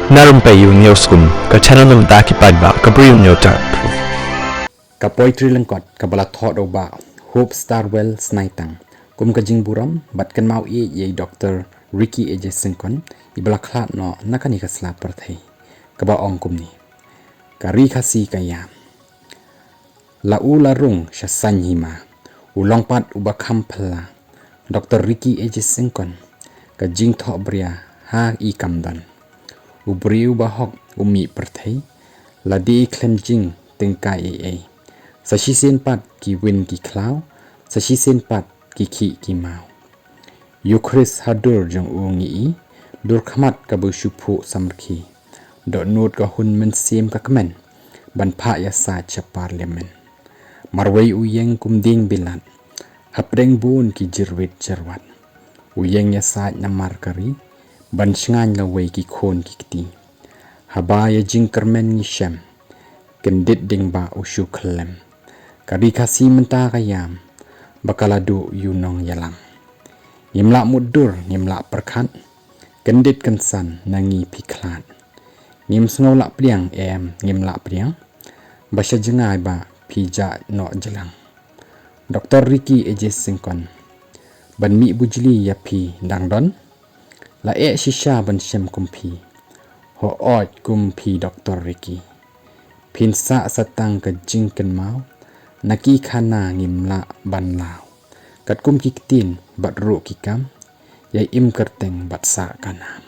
Narum payu newskum ka channel num ta ki padba ka briu nyota ka poetry lengkot ka bala thought oba Hope Starwell Snaitang kum ka jingburam bat kan mau ye Dr. Ricky AJ Sinkon ibala khlat no nakani ka sla parthai ka ba ong kum ni ka ri khasi ka ya la u la rung sha sanyima ulong pat uba khampla Dr. Ricky AJ Sinkon ka jing tho bria ha I kamdan ubriu ba hok umi parthai la di cleansing tingkai sashi sen pat ki win ki klau sashi sen pat ki khi ki mau Eucharis hadur jong ungi dur khamat ka bu shupu samrki do not ka hun men sim ka kmen ban pha ya sa cha parliament marwai uyeng kumding bilat hapreng bun ki jirwit jarwat uyeng ya sa namar kari ban shngan la wei ki khon ki kti haba ya jing kermen ni shem kendit ding ba ushu khlem kari khasi menta kayam bakaladu yunong yalam nimla mudur nimla perkhat kendit kansan nangi piklat nim sngola pliang nimla priang basha jengai ba pija no jelang Dr. Ricky AJ Sinkon ban mi bujli ya pi dangdon la shisha ban shem kumpi ho ot kumpi Dr. Ricky pinsa satang ka jingken mau naki khana ngimla ban lao kat kum kiktin bat ru kikam yai im kerteng bat sa kana